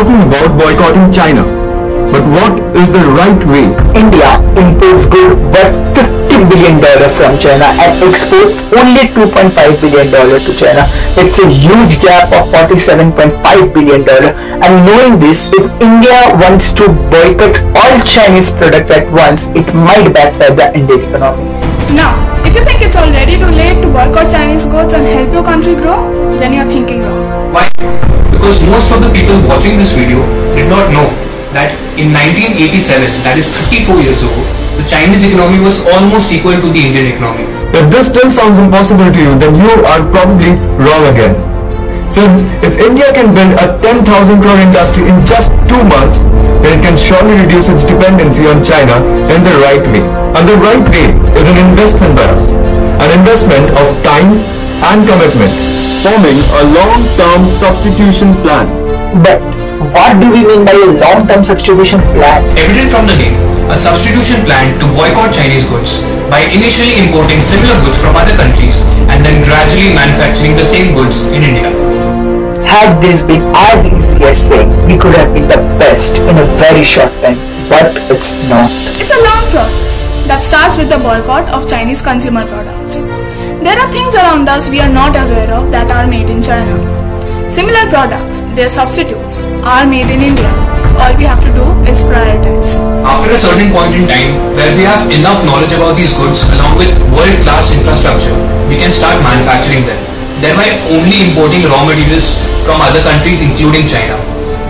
talking about boycotting China. But what is the right way? India imports goods worth $50 billion from China and exports only $2.5 billion to China. It's a huge gap of $47.5 billion. And knowing this, if India wants to boycott all Chinese products at once, it might backfire the Indian economy. Now, if you think it's already too late to boycott Chinese goods and help your country grow, then you're thinking wrong. Why? Because most of the people watching this video did not know that in 1987, that is 34 years ago, the Chinese economy was almost equal to the Indian economy. If this still sounds impossible to you, then you are probably wrong again. Since if India can build a 10,000 crore industry in just 2 months, then it can surely reduce its dependency on China in the right way. And the right way is an investment by us. An investment of time and commitment, forming a long-term substitution plan. But what do we mean by a long-term substitution plan? Evident from the name, a substitution plan to boycott Chinese goods by initially importing similar goods from other countries and then gradually manufacturing the same goods in India. Had this been as easy as saying, we could have been the best in a very short time, but it's not. It's a long process that starts with the boycott of Chinese consumer products. There are things around us we are not aware of that are made in China. Similar products, their substitutes, are made in India. All we have to do is prioritize. After a certain point in time, where we have enough knowledge about these goods along with world-class infrastructure, we can start manufacturing them, thereby only importing raw materials from other countries including China.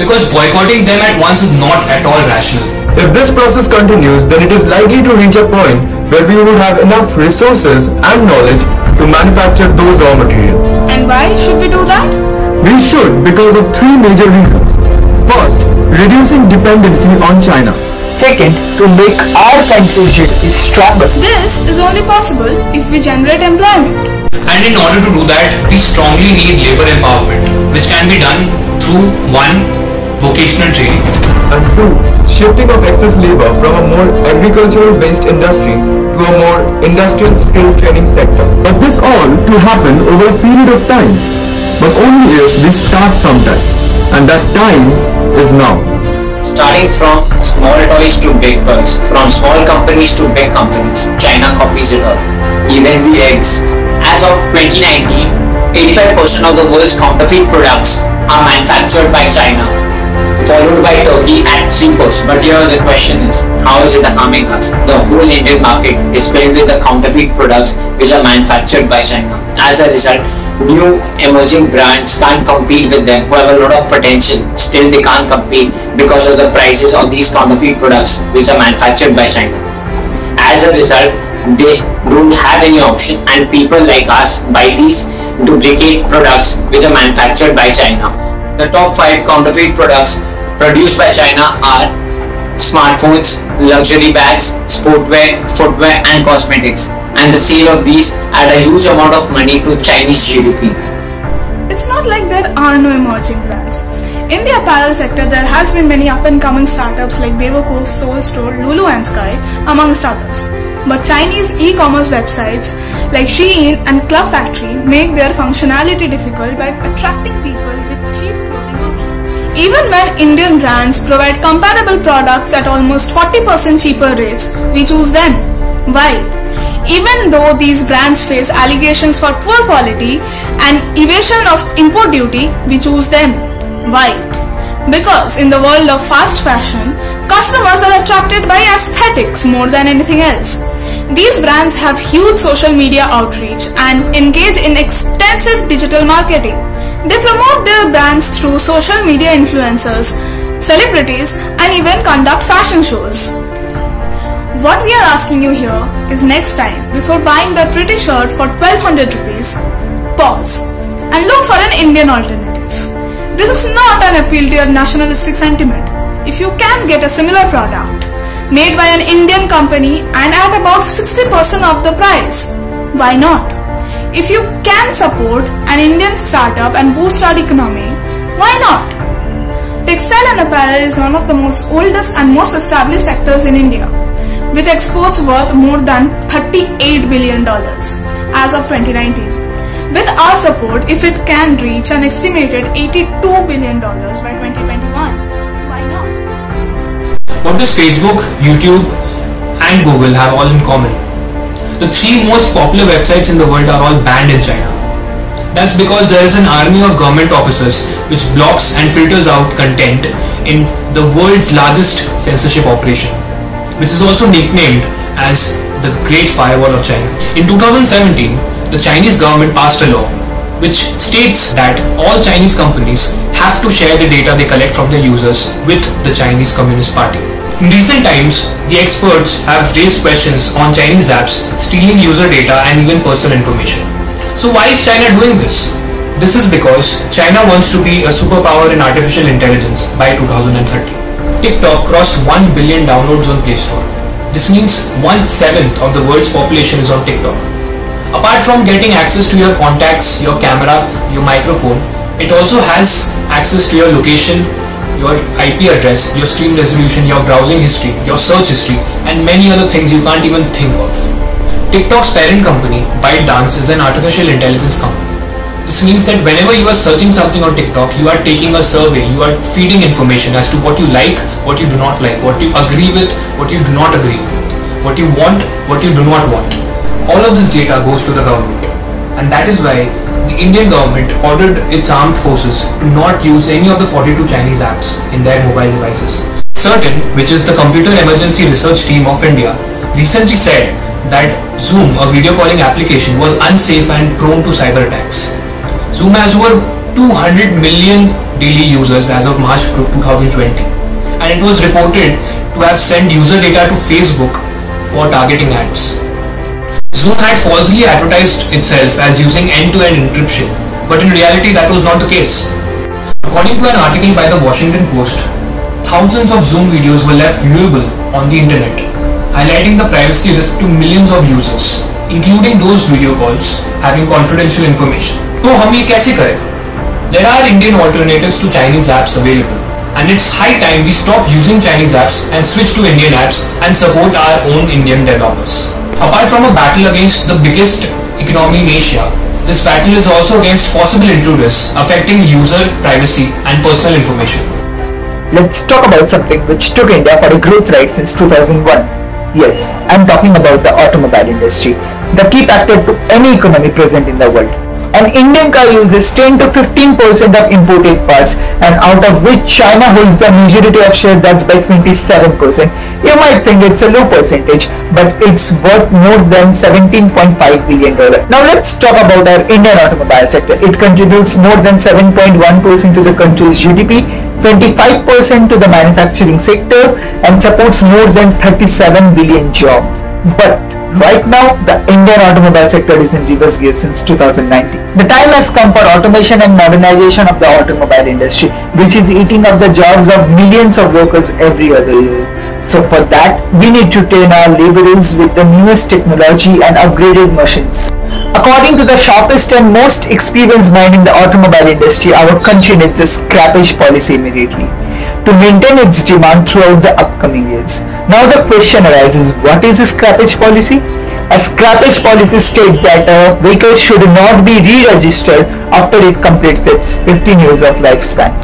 Because boycotting them at once is not at all rational. If this process continues, then it is likely to reach a point where we would have enough resources and knowledge to manufacture those raw materials. And why should we do that? We should because of 3 major reasons. First, reducing dependency on China. Second, to make our country's Jdbi stronger. This is only possible if we generate employment. And in order to do that, we strongly need labor empowerment, which can be done through 1. Vocational training. And 2. Shifting of excess labor from a more agricultural based industry to a more industrial skill training sector. But this all to happen over a period of time. But only if we start sometime, and that time is now. Starting from small toys to big toys, from small companies to big companies, China copies it all. Even the eggs. As of 2019, 85% of the world's counterfeit products are manufactured by China, followed by Turkey at 3%. But here the question is, how is it harming us? The whole Indian market is filled with the counterfeit products which are manufactured by China. As a result, new emerging brands can't compete with them who have a lot of potential. Still they can't compete because of the prices of these counterfeit products which are manufactured by China. As a result, they don't have any option and people like us buy these duplicate products which are manufactured by China. The top 5 counterfeit products produced by China are smartphones, luxury bags, sportwear, footwear and cosmetics. And the sale of these add a huge amount of money to Chinese GDP. It's not like there are no emerging brands. In the apparel sector, there has been many up-and-coming startups like Bewakoof, Soul Store, Lulu and Sky, amongst others. But Chinese e-commerce websites like Shein and Club Factory make their functionality difficult by attracting people with cheap clothing options. Even when Indian brands provide comparable products at almost 40% cheaper rates, we choose them. Why? Even though these brands face allegations for poor quality and evasion of import duty, we choose them. Why? Because in the world of fast fashion, customers are attracted by aesthetics more than anything else. These brands have huge social media outreach and engage in extensive digital marketing. They promote their brands through social media influencers, celebrities, and even conduct fashion shows. What we are asking you here is next time, before buying that pretty shirt for 1200 rupees, pause and look for an Indian alternative. This is not an appeal to your nationalistic sentiment. If you can get a similar product made by an Indian company and at about 60% of the price, why not? If you can support an Indian startup and boost our economy, why not? Textile and apparel is one of the most oldest and most established sectors in India, with exports worth more than $38 billion as of 2019. With our support, if it can reach an estimated $82 billion by 2021. What does Facebook, YouTube and Google have all in common? The 3 most popular websites in the world are all banned in China. That's because there is an army of government officers which blocks and filters out content in the world's largest censorship operation, which is also nicknamed as the Great Firewall of China. In 2017, the Chinese government passed a law which states that all Chinese companies have to share the data they collect from their users with the Chinese Communist Party. In recent times, the experts have raised questions on Chinese apps stealing user data and even personal information. So why is China doing this? This is because China wants to be a superpower in artificial intelligence by 2030. TikTok crossed 1 billion downloads on Play Store. This means 1/7 of the world's population is on TikTok. Apart from getting access to your contacts, your camera, your microphone, it also has access to your location, your IP address, your stream resolution, your browsing history, your search history, and many other things you can't even think of. TikTok's parent company, ByteDance, is an artificial intelligence company. This means that whenever you are searching something on TikTok, you are taking a survey, you are feeding information as to what you like, what you do not like, what you agree with, what you do not agree with, what you want, what you do not want. All of this data goes to the government, and that is why the Indian government ordered its armed forces to not use any of the 42 Chinese apps in their mobile devices. Certain, which is the Computer Emergency Research Team of India, recently said that Zoom, a video calling application, was unsafe and prone to cyber attacks. Zoom has over 200 million daily users as of March 2020, and it was reported to have sent user data to Facebook for targeting ads. Zoom had falsely advertised itself as using end-to-end encryption, but in reality that was not the case. According to an article by the Washington Post, thousands of Zoom videos were left viewable on the internet, highlighting the privacy risk to millions of users, including those video calls having confidential information. So हम ये कैसे करें? There are Indian alternatives to Chinese apps available, and it's high time we stop using Chinese apps and switch to Indian apps and support our own Indian developers. Apart from a battle against the biggest economy in Asia, this battle is also against possible intruders affecting user privacy and personal information. Let's talk about something which took India for a growth ride since 2001. Yes, I'm talking about the automobile industry, the key factor to any economy present in the world. An Indian car uses 10 to 15% of imported parts, and out of which China holds the majority of share, that's by 27%. You might think it's a low percentage, but it's worth more than $17.5 billion. Now let's talk about our Indian automobile sector. It contributes more than 7.1% to the country's GDP, 25% to the manufacturing sector, and supports more than 37 billion jobs. But right now, the Indian automobile sector is in reverse gear since 2019. The time has come for automation and modernization of the automobile industry, which is eating up the jobs of millions of workers every other year. So for that, we need to train our laborers with the newest technology and upgraded machines. According to the sharpest and most experienced mind in the automobile industry, our country needs a scrappage policy immediately to maintain its demand throughout the upcoming years. Now the question arises, what is a scrappage policy? A scrappage policy states that a vehicle should not be re-registered after it completes its 15 years of lifespan.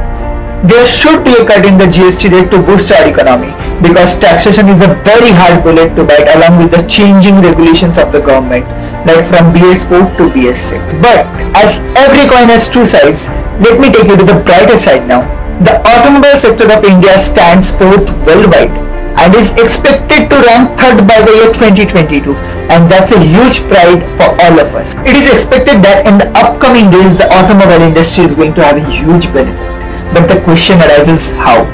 There should be a cut in the GST rate to boost our economy, because taxation is a very hard bullet to bite along with the changing regulations of the government, like from BS4 to BS6. But as every coin has two sides, let me take you to the brighter side now. The automobile sector of India stands fourth worldwide and is expected to rank third by the year 2022, and that's a huge pride for all of us. It is expected that in the upcoming days the automobile industry is going to have a huge benefit. But the question arises, how?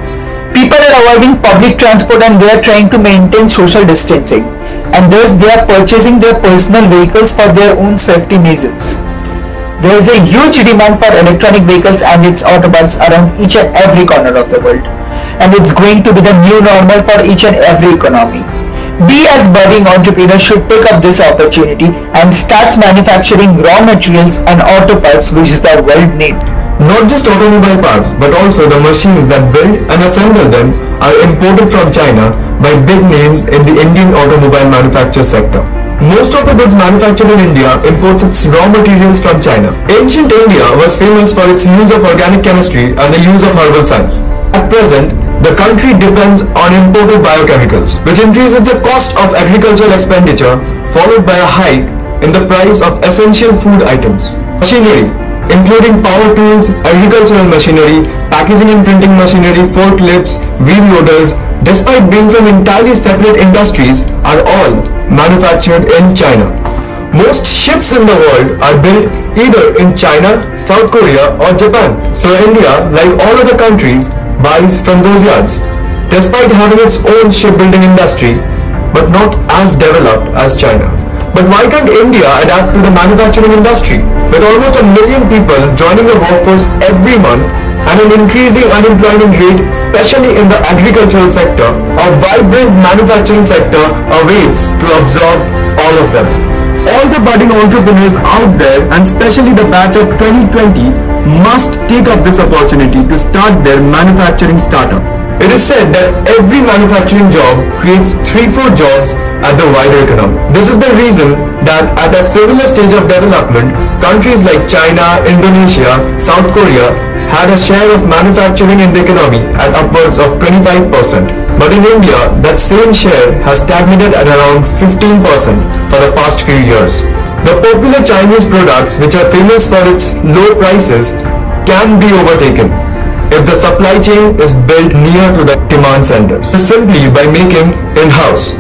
People are avoiding public transport and they are trying to maintain social distancing, and thus they are purchasing their personal vehicles for their own safety measures. There is a huge demand for electronic vehicles and its automobiles around each and every corner of the world, and it's going to be the new normal for each and every economy. We as budding entrepreneurs should take up this opportunity and start manufacturing raw materials and auto parts which the world needs. Not just automobile parts, but also the machines that build and assemble them are imported from China by big names in the Indian automobile manufacture sector. Most of the goods manufactured in India imports its raw materials from China. Ancient India was famous for its use of organic chemistry and the use of herbal science. At present, the country depends on imported biochemicals, which increases the cost of agricultural expenditure, followed by a hike in the price of essential food items. Machinery, including power tools, agricultural machinery, packaging and printing machinery, forklifts, wheel loaders, despite being from entirely separate industries, are all manufactured in China. Most ships in the world are built either in China, South Korea or Japan. So India, like all other countries, buys from those yards, despite having its own shipbuilding industry, but not as developed as China. But why can't India adapt to the manufacturing industry? With almost 1 million people joining the workforce every month and an increasing unemployment rate, especially in the agricultural sector, a vibrant manufacturing sector awaits to absorb all of them. All the budding entrepreneurs out there, and especially the batch of 2020, must take up this opportunity to start their manufacturing startup. It is said that every manufacturing job creates 3-4 jobs at the wider economy. This is the reason that at a similar stage of development, countries like China, Indonesia, South Korea had a share of manufacturing in the economy at upwards of 25%. But in India, that same share has stagnated at around 15% for the past few years. The popular Chinese products, which are famous for its low prices, can be overtaken if the supply chain is built near to the demand centers, simply by making in-house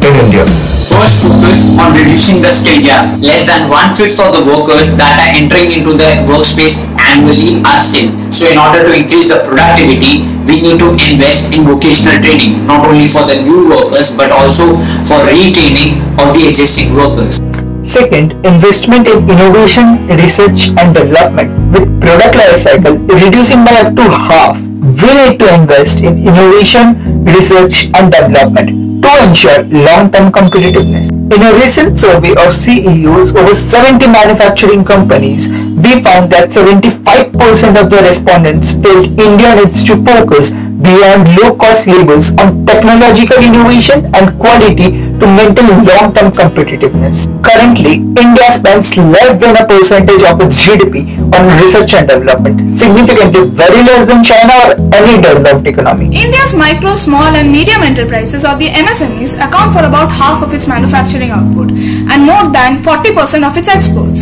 in India. First, focus on reducing the skill gap. Less than 1/5 of the workers that are entering into the workspace annually are skilled. So in order to increase the productivity, we need to invest in vocational training, not only for the new workers, but also for retraining of the existing workers. Second, investment in innovation, research and development. With product life cycle reducing by up to half, we need to invest in innovation, research and development to ensure long-term competitiveness. In a recent survey of CEOs over 70 manufacturing companies, we found that 75% of the respondents felt India needs to focus beyond low-cost labels on technological innovation and quality to maintain long-term competitiveness. Currently, India spends less than a percentage of its GDP on research and development, significantly very less than China or any developed economy. India's micro, small and medium enterprises, or the MSMEs, account for about half of its manufacturing output and more than 40% of its exports.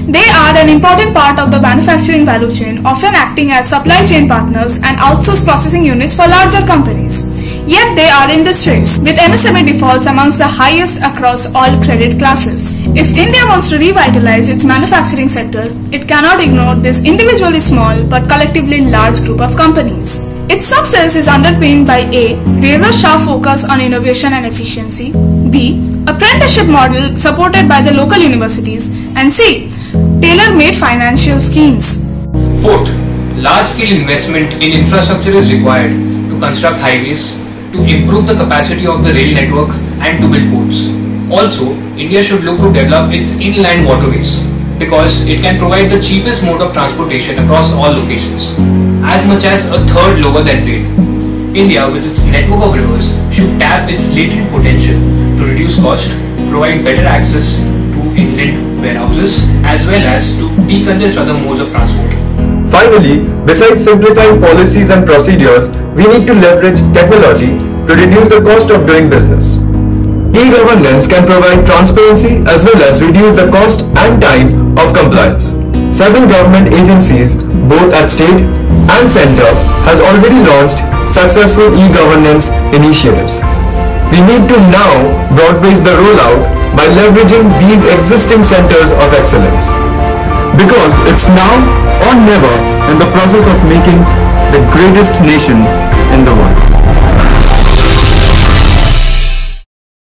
They are an important part of the manufacturing value chain, often acting as supply chain partners and outsourced processing units for larger companies. Yet they are in distress, with MSME defaults amongst the highest across all credit classes. If India wants to revitalize its manufacturing sector, it cannot ignore this individually small but collectively large group of companies. Its success is underpinned by A. razor-sharp focus on innovation and efficiency, B. apprenticeship model supported by the local universities, and C. tailor-made financial schemes. Fourth, large-scale investment in infrastructure is required to construct highways, to improve the capacity of the rail network and to build ports. Also, India should look to develop its inland waterways because it can provide the cheapest mode of transportation across all locations, as much as a third lower than rail. India, with its network of rivers, should tap its latent potential to reduce cost, provide better access to inland warehouses, as well as to decongest other modes of transport. Finally, besides simplifying policies and procedures, we need to leverage technology to reduce the cost of doing business. E-governance can provide transparency as well as reduce the cost and time of compliance. Several government agencies, both at state and center, has already launched successful e-governance initiatives. We need to now broad-base the rollout by leveraging these existing centers of excellence. Because it's now or never in the process of making the greatest nation in the world.